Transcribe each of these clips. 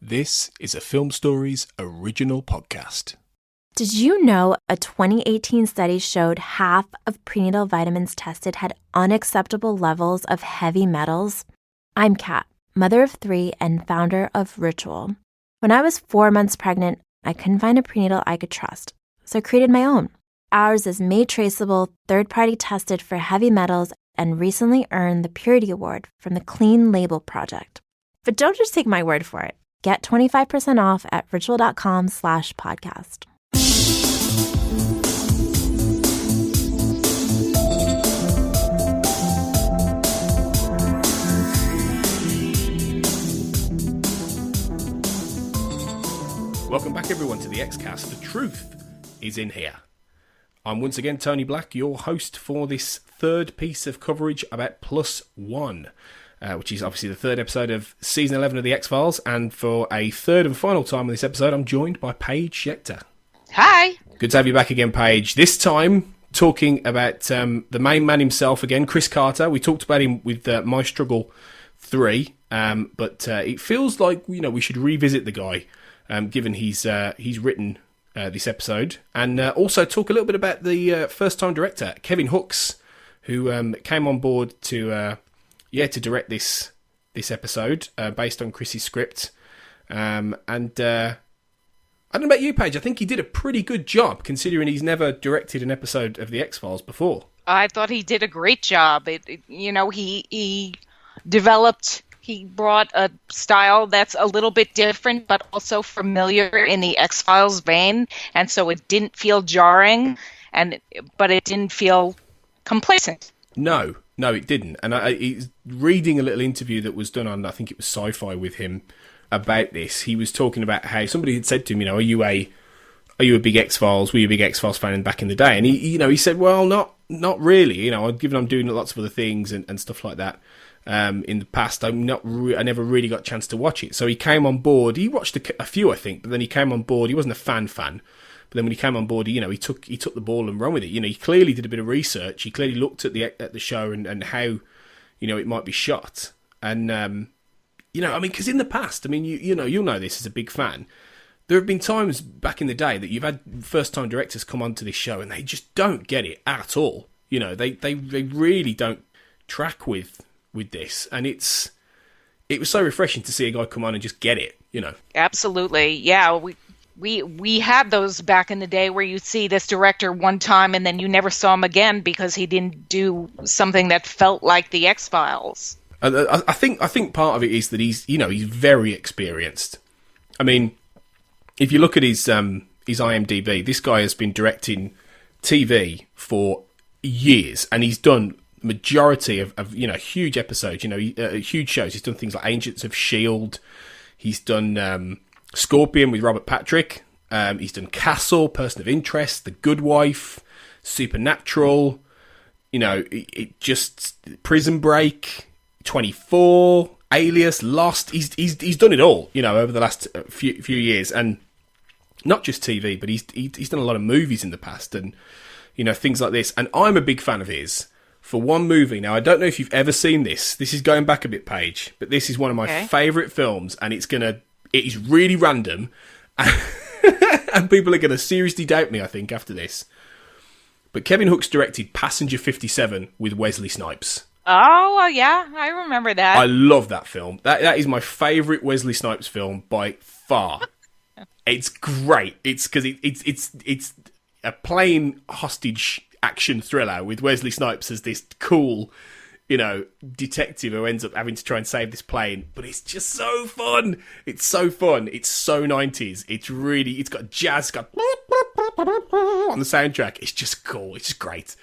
This is a Film Stories original podcast. Did you know a 2018 study showed half of prenatal vitamins tested had unacceptable levels of heavy metals? I'm Kat, mother of 3 and founder of Ritual. When I was 4 months pregnant, I couldn't find a prenatal I could trust, so I created my own. Ours is made traceable, third-party tested for heavy metals, and recently earned the Purity Award from the Clean Label Project. But don't just take my word for it. Get 25% off at ritual.com/podcast. Welcome back, everyone, to the Xcast. The truth is in here. I'm once again Tony Black, your host for this third piece of coverage about Plus One, which is obviously the third episode of Season 11 of The X-Files. And for a third and final time on this episode, I'm joined by Paige Schechter. Hi. Good to have you back again, Paige. This time, talking about the main man himself again, Chris Carter. We talked about him with My Struggle 3, but it feels like we should revisit the guy, given he's written this episode, and also talk a little bit about the first-time director, Kevin Hooks, who came on board to direct this episode based on Chris's script. And I don't know about you, Paige. I think he did a pretty good job, considering he's never directed an episode of The X-Files before. I thought he did a great job. He developed... He brought a style that's a little bit different, but also familiar in the X-Files vein, and so it didn't feel jarring, but it didn't feel complacent. No, it didn't. And he's reading a little interview that was done on, I think it was Sci-Fi, with him about this. He was talking about how somebody had said to him, are you a big X-Files? Were you a big X-Files fan back in the day? And he said, well, not really. Given I'm doing lots of other things and stuff like that. In the past, I never really got a chance to watch it. So he came on board. He watched a few, I think, but then he came on board. He wasn't a fan, but then when he came on board, he took the ball and ran with it. He clearly did a bit of research. He clearly looked at the show and how it might be shot. And because in the past, you'll know this as a big fan. There have been times back in the day that you've had first-time directors come onto this show and they just don't get it at all. They really don't track with this, and it was so refreshing to see a guy come on and just get it. Absolutely, yeah. We had those back in the day where you'd see this director one time and then you never saw him again because he didn't do something that felt like the X-Files. I think part of it is that he's very experienced. I mean, if you look at his IMDb, this guy has been directing TV for years, and he's done majority of huge episodes, huge shows. He's done things like Agents of S.H.I.E.L.D. He's done Scorpion with Robert Patrick. He's done Castle, Person of Interest, The Good Wife, Supernatural. Prison Break, 24, Alias, Lost. He's done it all. Over the last few years, and not just TV, but he's done a lot of movies in the past, and things like this. And I'm a big fan of his. For one movie. Now, I don't know if you've ever seen this. This is going back a bit, Paige, but this is one of my favourite films, and it is really random, and people are going to seriously doubt me, I think, after this. But Kevin Hooks directed Passenger 57 with Wesley Snipes. Oh, yeah, I remember that. I love that film. That is my favourite Wesley Snipes film by far. It's great. It's because it's a plane hostage action thriller with Wesley Snipes as this cool, detective who ends up having to try and save this plane. But it's just so fun. It's so fun. It's so 90s. It's got jazz, got on the soundtrack. It's just cool. It's just great.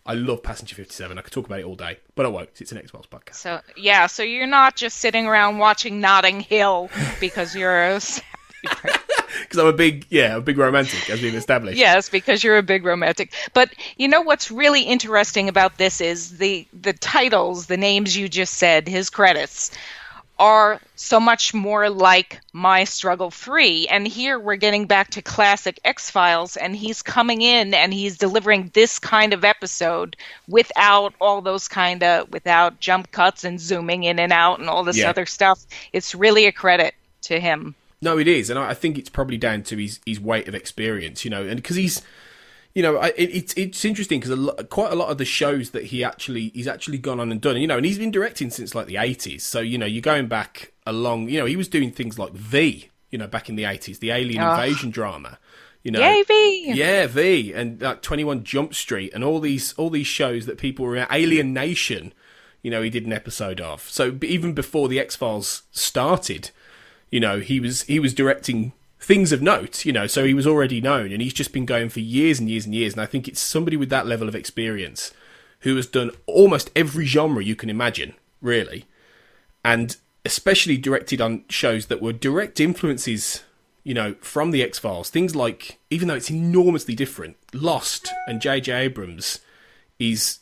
I love Passenger 57. I could talk about it all day, but I won't. It's an X-Files podcast. So you're not just sitting around watching Notting Hill because you're because I'm a big romantic, as we've established. Yes, because you're a big romantic. But what's really interesting about this is the titles, the names you just said, his credits, are so much more like My Struggle 3. And here we're getting back to classic X-Files, and he's coming in and he's delivering this kind of episode without all those without jump cuts and zooming in and out and all this other stuff. It's really a credit to him. No, it is, and I think it's probably down to his weight of experience, and because he's, it's interesting because quite a lot of the shows that he's actually gone on and done, and he's been directing since like the 80s. So you're going back along, he was doing things like V, back in the 80s, the alien invasion drama, Yay, V! Yeah, V, and like 21 Jump Street, and all these shows that people were in. Alien Nation, he did an episode of. So even before the X-Files started, he was directing things of note, so he was already known, and he's just been going for years and years and years. And I think it's somebody with that level of experience who has done almost every genre you can imagine, really, and especially directed on shows that were direct influences, from the X-Files. Things like, even though it's enormously different, Lost and J.J. Abrams is,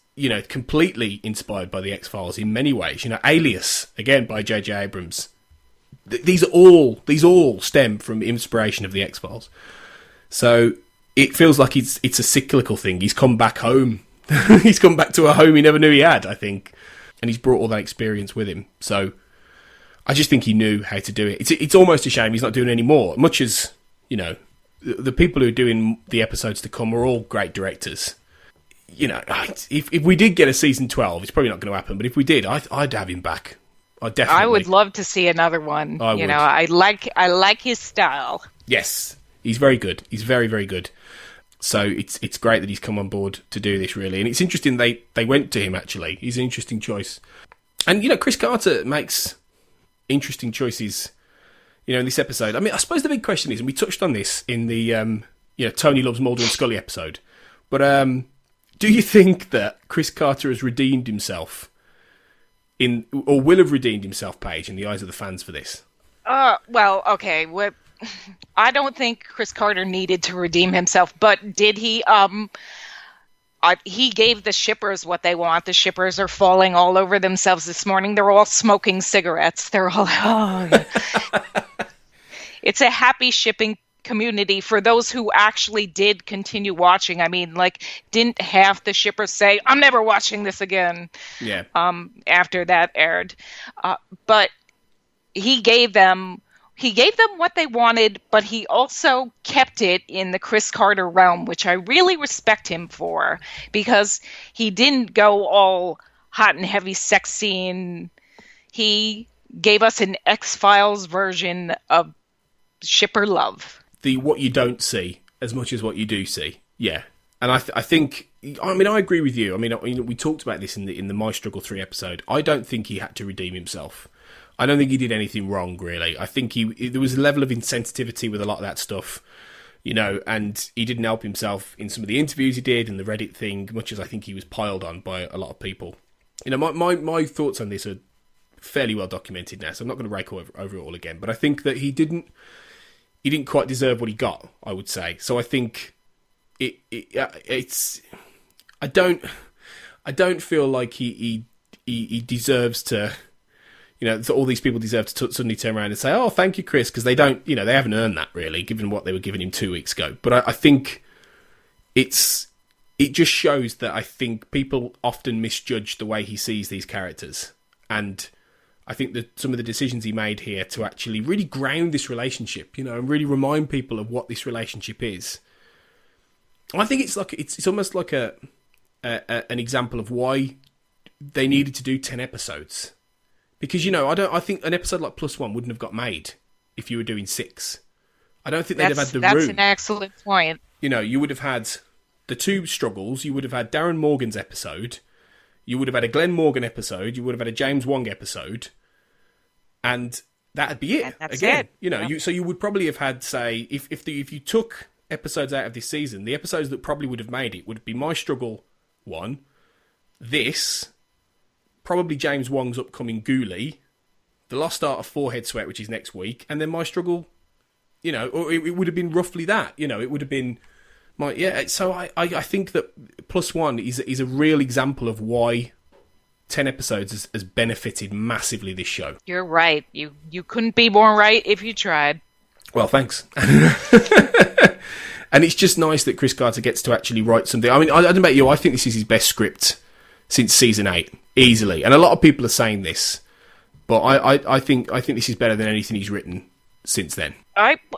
completely inspired by the X-Files in many ways. Alias, again, by J.J. Abrams. These all stem from inspiration of the X-Files. So it feels like it's a cyclical thing. He's come back home. He's come back to a home he never knew he had, I think. And he's brought all that experience with him. So I just think he knew how to do it. It's almost a shame he's not doing it anymore. Much as, the people who are doing the episodes to come are all great directors. If we did get a season 12, it's probably not going to happen. But if we did, I'd have him back. I would love to see another one. I like his style. Yes, he's very good. He's very, very good. So it's great that he's come on board to do this, really. And it's interesting they went to him, actually. He's an interesting choice. And, Chris Carter makes interesting choices, in this episode. I mean, I suppose the big question is, and we touched on this in the, Tony Loves Mulder and Scully episode, but do you think that Chris Carter has redeemed himself or will have redeemed himself, Paige, in the eyes of the fans for this? Well, okay. I don't think Chris Carter needed to redeem himself, but did he? He gave the shippers what they want. The shippers are falling all over themselves this morning. They're all smoking cigarettes. They're all, It's a happy shipping community for those who actually did continue watching. I mean, didn't half the shippers say, "I'm never watching this again"? Yeah. After that aired, but he gave them what they wanted, but he also kept it in the Chris Carter realm, which I really respect him for, because he didn't go all hot and heavy sex scene. He gave us an X-Files version of shipper love. The what you don't see as much as what you do see. Yeah. And I think, I agree with you. I mean, we talked about this in the My Struggle 3 episode. I don't think he had to redeem himself. I don't think he did anything wrong, really. I think there was a level of insensitivity with a lot of that stuff, and he didn't help himself in some of the interviews he did and the Reddit thing, much as I think he was piled on by a lot of people. My thoughts on this are fairly well documented now, so I'm not going to rake over it all again. But I think that he didn't quite deserve what he got, I would say. So I think it's I don't feel like he deserves to, all these people deserve to suddenly turn around and say, "Oh, thank you, Chris," because they don't, they haven't earned that, really, given what they were giving him 2 weeks ago. But I think it just shows that I think people often misjudge the way he sees these characters, and I think that some of the decisions he made here to actually really ground this relationship, and really remind people of what this relationship is. I think it's almost like an example of why they needed to do 10 episodes. Because, I think an episode like Plus One wouldn't have got made if you were doing 6. I don't think they'd have had the room. That's an excellent point. You would have had the 2 struggles. You would have had Darren Morgan's episode. You would have had a Glenn Morgan episode. You would have had a James Wong episode. And that'd be it. And that's again. it. So you would probably have had, say, if you took episodes out of this season, the episodes that probably would have made it would be My Struggle 1, this, probably James Wong's upcoming Ghoulie, The Lost Art of Forehead Sweat, which is next week, and then My Struggle, or it would have been roughly that. It would have been So I think that Plus One is a real example of why 10 episodes has benefited massively this show. You're right. You couldn't be more right if you tried. Well, thanks. And it's just nice that Chris Carter gets to actually write something. I mean, I don't know about you, I think this is his best script since season 8, easily. And a lot of people are saying this, but I think this is better than anything he's written since then.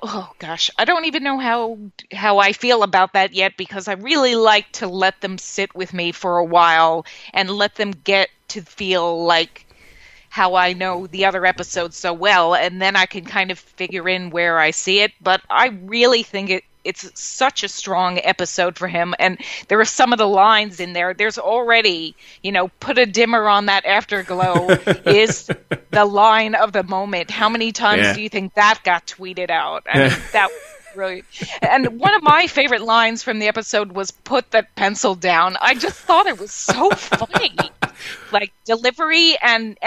Oh gosh, I don't even know how I feel about that yet, because I really like to let them sit with me for a while and let them get to feel like how I know the other episodes so well, and then I can kind of figure in where I see it. But I really think it's such a strong episode for him, and there are some of the lines in there. There's already, put a dimmer on that afterglow is the line of the moment. How many times do you think that got tweeted out? I mean, that was really... And one of my favorite lines from the episode was "put that pencil down." I just thought it was so funny. Like delivery and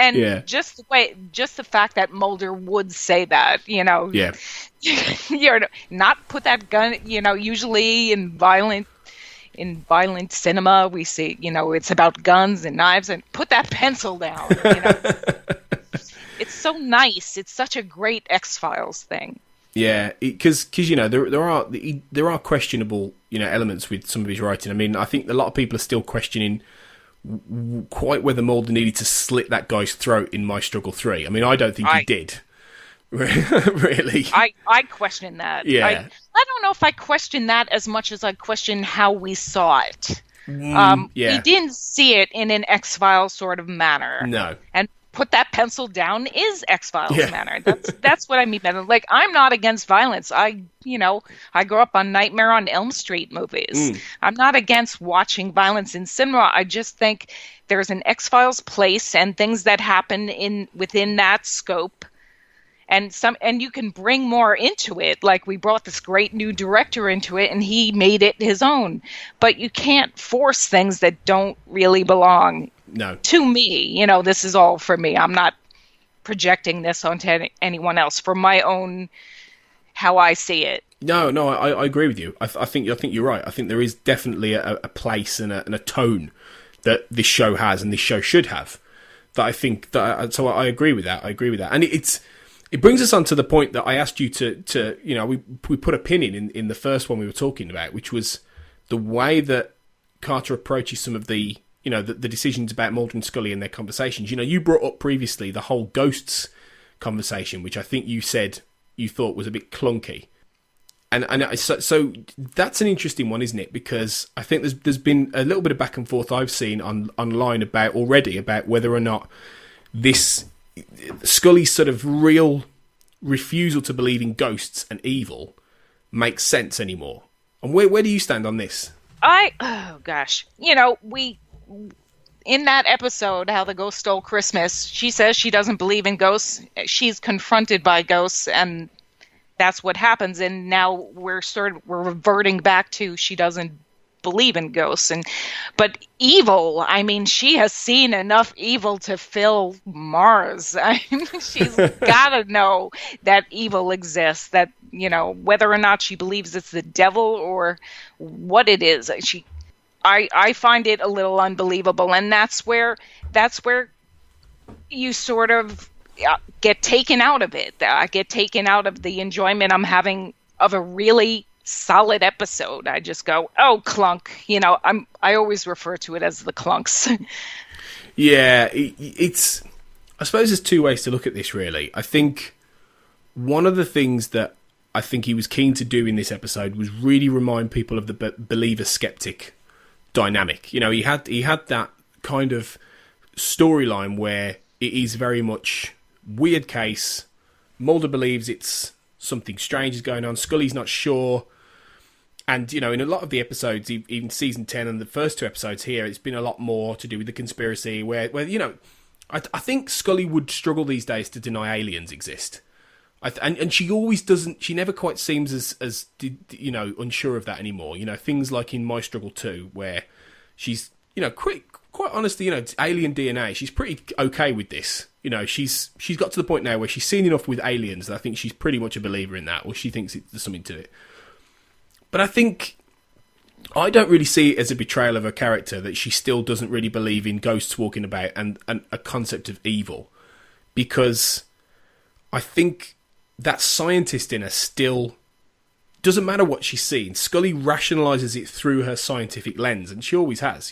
just the fact that Mulder would say that, you're not put that gun, usually in violent cinema we see, it's about guns and knives, and put that pencil down. It's so nice. It's such a great X-Files thing. Yeah, because there are questionable elements with some of his writing. I mean, I think a lot of people are still questioning quite whether Mulder needed to slit that guy's throat in My Struggle 3. I mean, I don't think he did. Really. I question that. Yeah. I don't know if I question that as much as I question how we saw it. We didn't see it in an X-Files sort of manner. No. And put that pencil down is X-Files manner. That's what I mean by that. Like, I'm not against violence. I grew up on Nightmare on Elm Street movies. I'm not against watching violence in cinema. I just think there's an X-Files place and things that happen within that scope. And you can bring more into it. Like, we brought this great new director into it and he made it his own. But you can't force things that don't really belong. No. To me, this is all for me. I'm not projecting this onto anyone else. For my own, how I see it. No, I agree with you. I think you're right. I think there is definitely a place and a tone that this show has and this show should have. So I agree with that. And it brings us on to the point that I asked you to we put a pin in the first one we were talking about, which was the way that Carter approaches some of the the decisions about Mulder and Scully and their conversations. You brought up previously the whole ghosts conversation, which I think you said you thought was a bit clunky. So that's an interesting one, isn't it? Because I think there's been a little bit of back and forth I've seen online about whether or not this Scully's sort of real refusal to believe in ghosts and evil makes sense anymore. And where do you stand on this? We in that episode, How the Ghost Stole Christmas, she says she doesn't believe in ghosts. She's confronted by ghosts, and that's what happens. And now we're reverting back to she doesn't believe in ghosts. But evil, I mean, she has seen enough evil to fill Mars. I mean, she's got to know that evil exists, that, whether or not she believes it's the devil or what it is. I find it a little unbelievable, and that's where you sort of get taken out of it. I get taken out of the enjoyment I'm having of a really solid episode. I just go, oh, clunk. I always refer to it as the clunks. Yeah, I suppose there's two ways to look at this, really. I think one of the things that I think he was keen to do in this episode was really remind people of the believer-skeptic dynamic. He had that kind of storyline where it is very much weird case. Mulder believes it's something strange is going on. Scully's not sure. And, in a lot of the episodes, even season 10 and the first two episodes here, it's been a lot more to do with the conspiracy where I think Scully would struggle these days to deny aliens exist. And she always doesn't, she never quite seems as unsure of that anymore. Things like in My Struggle 2, where she's, quite honestly, it's alien DNA. She's pretty okay with this. She's got to the point now where she's seen enough with aliens that I think she's pretty much a believer in that, or she thinks there's something to it. But I don't really see it as a betrayal of her character that she still doesn't really believe in ghosts walking about and a concept of evil. Because I think that scientist in her still doesn't matter what she's seen. Scully rationalises it through her scientific lens, and she always has.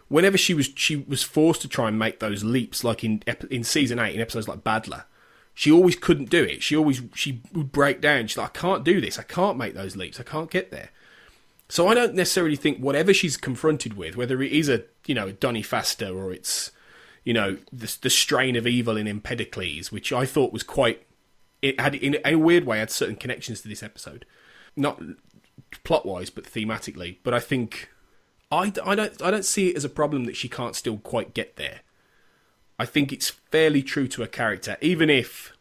Whenever she was forced to try and make those leaps, like in season 8, in episodes like Badler, she always couldn't do it. She would break down. She's like, I can't do this. I can't make those leaps. I can't get there. So I don't necessarily think whatever she's confronted with, whether it is a Donny Faster or it's the strain of evil in Empedocles, which I thought was quite, it had in a weird way had certain connections to this episode, not plot wise but thematically. But I think I don't see it as a problem that she can't still quite get there. I think it's fairly true to her character, even if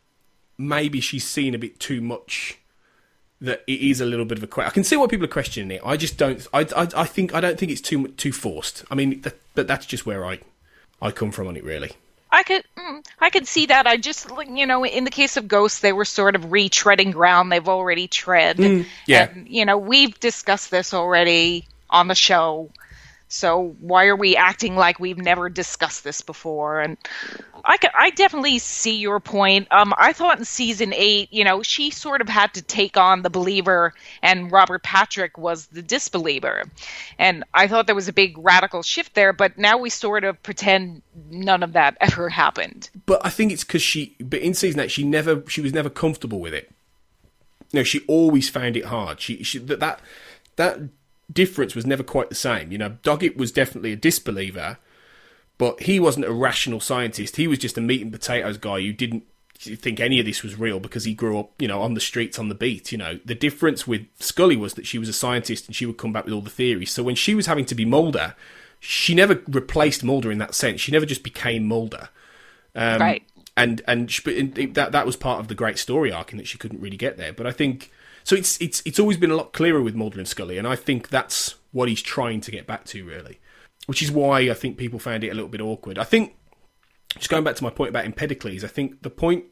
maybe she's seen a bit too much. That it is a little bit of a. I can see why people are questioning it. I just don't. I don't think it's too forced. I mean, but that's just where I come from on it, really. I could see that. I just, in the case of Ghosts, they were sort of retreading ground they've already tread. Yeah. And, we've discussed this already on the show. So why are we acting like we've never discussed this before? And I definitely see your point. I thought in season 8, she sort of had to take on the believer and Robert Patrick was the disbeliever. And I thought there was a big radical shift there, but now we sort of pretend none of that ever happened. But I think it's because but in season 8, she was never comfortable with it. She always found it hard. That difference was never quite the same. Doggett was definitely a disbeliever, but he wasn't a rational scientist. He was just a meat and potatoes guy who didn't think any of this was real because he grew up, on the streets, on the beat. The difference with Scully was that she was a scientist and she would come back with all the theories. So when she was having to be Mulder, she never replaced Mulder in that sense. She never just became Mulder. Right. And that was part of the great story arc in that she couldn't really get there. But I think. So it's always been a lot clearer with Mulder and Scully, and I think that's what he's trying to get back to, really. Which is why I think people found it a little bit awkward. I think, just going back to my point about Empedocles, I think the point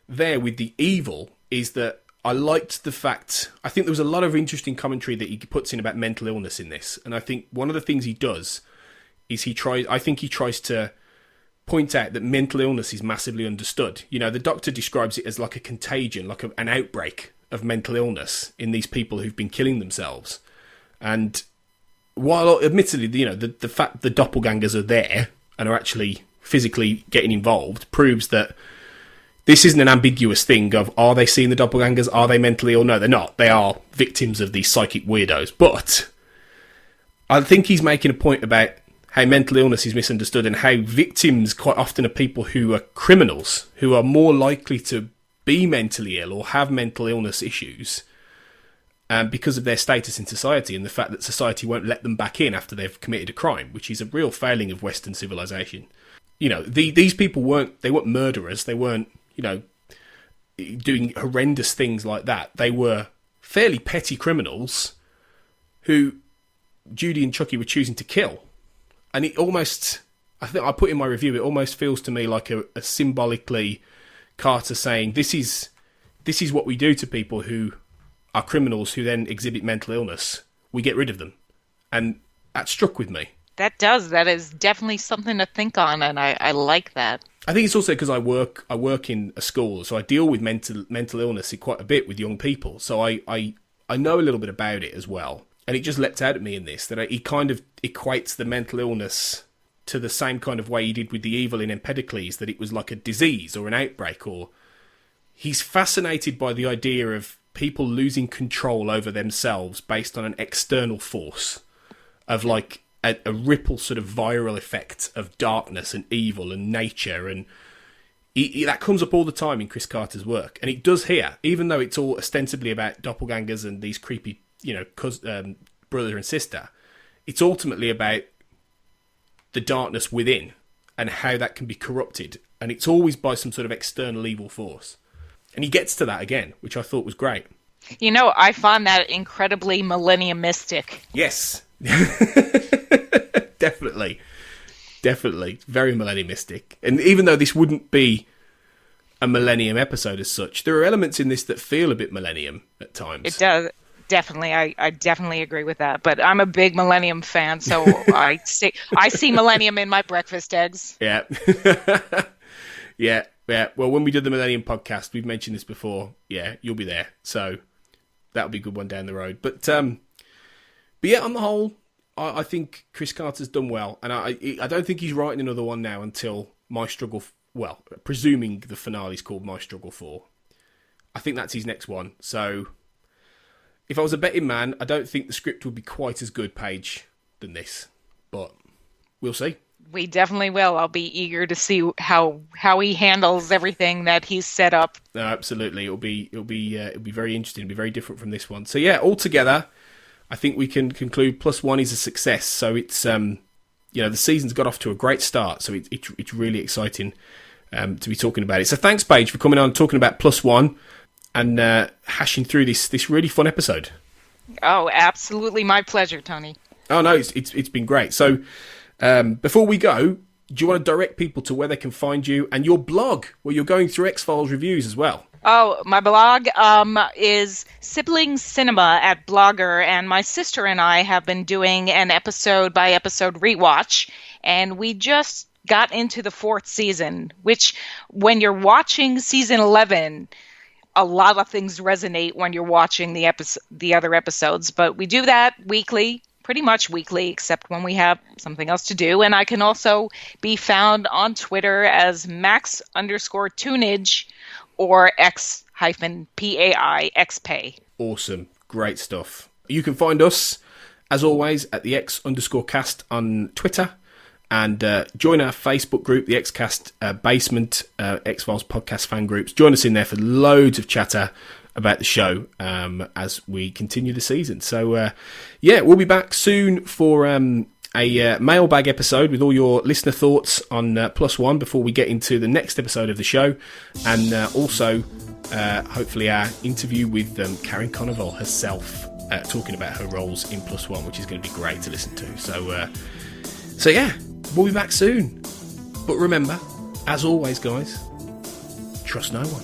there with the evil is that I liked the fact, I think there was a lot of interesting commentary that he puts in about mental illness in this, and I think one of the things he does is he tries to point out that mental illness is massively understood. The doctor describes it as like a contagion, like an outbreak of mental illness in these people who've been killing themselves. And while admittedly, the fact the doppelgangers are there and are actually physically getting involved proves that this isn't an ambiguous thing of, are they seeing the doppelgangers? Are they mentally ill? No, they're not. They are victims of these psychic weirdos. But I think he's making a point about how mental illness is misunderstood and how victims quite often are people who are criminals, who are more likely to be mentally ill or have mental illness issues because of their status in society and the fact that society won't let them back in after they've committed a crime, which is a real failing of Western civilization. These people weren't murderers. They weren't, doing horrendous things like that. They were fairly petty criminals who Judy and Chucky were choosing to kill. And it almost, I think I put in my review, it almost feels to me like a symbolically Carter saying, this is what we do to people who are criminals who then exhibit mental illness. We get rid of them. And that struck with me. That is definitely something to think on, and I like that. I think it's also because I work in a school, so I deal with mental illness quite a bit with young people. So I know a little bit about it as well. And it just leapt out at me in this, that he kind of equates the mental illness to the same kind of way he did with the evil in Empedocles, that it was like a disease or an outbreak, or he's fascinated by the idea of people losing control over themselves based on an external force of like a ripple sort of viral effect of darkness and evil and nature, and that comes up all the time in Chris Carter's work, and it does here, even though it's all ostensibly about doppelgangers and these creepy, brother and sister. It's ultimately about the darkness within and how that can be corrupted, and it's always by some sort of external evil force. And he gets to that again, which I thought was great. I find that incredibly millennium mystic. Yes. Definitely very millennium mystic. And even though this wouldn't be a millennium episode as such, there are elements in this that feel a bit millennium at times. It does. Definitely, I definitely agree with that. But I'm a big Millennium fan, so I see Millennium in my breakfast eggs. Yeah. Yeah. Well, when we did the Millennium podcast, we've mentioned this before. Yeah, you'll be there. So that'll be a good one down the road. But yeah, on the whole, I think Chris Carter's done well. And I don't think he's writing another one now until My Struggle well, presuming the finale's called My Struggle 4, I think that's his next one. So if I was a betting man, I don't think the script would be quite as good, Paige, than this. But we'll see. We definitely will. I'll be eager to see how he handles everything that he's set up. No, absolutely. It'll be very interesting. It'll be very different from this one. So yeah, altogether, I think we can conclude +1 is a success. So it's the season's got off to a great start. So it's really exciting to be talking about it. So thanks, Paige, for coming on, talking about +1 and hashing through this really fun episode. Oh, absolutely, my pleasure, Tony. Oh no, it's been great. So before we go, do you want to direct people to where they can find you and your blog, where you're going through X-Files reviews as well? Oh, my blog is Sibling Cinema at Blogger, and my sister and I have been doing an episode-by-episode rewatch, and we just got into the 4th season, which, when you're watching season 11, a lot of things resonate when you're watching the other episodes, but we do that weekly. Pretty much weekly, except when we have something else to do. And I can also be found on Twitter as Max_Tunage or X-PAI Awesome. Great stuff. You can find us, as always, at the X_cast on Twitter. And join our Facebook group, the Xcast Basement, X-Files podcast fan groups. Join us in there for loads of chatter about the show as we continue the season. So, we'll be back soon for a mailbag episode with all your listener thoughts on +1 before we get into the next episode of the show. And also, hopefully, our interview with Karen Conoval herself, talking about her roles in +1, which is going to be great to listen to. So yeah, we'll be back soon. But remember, as always, guys, trust no one.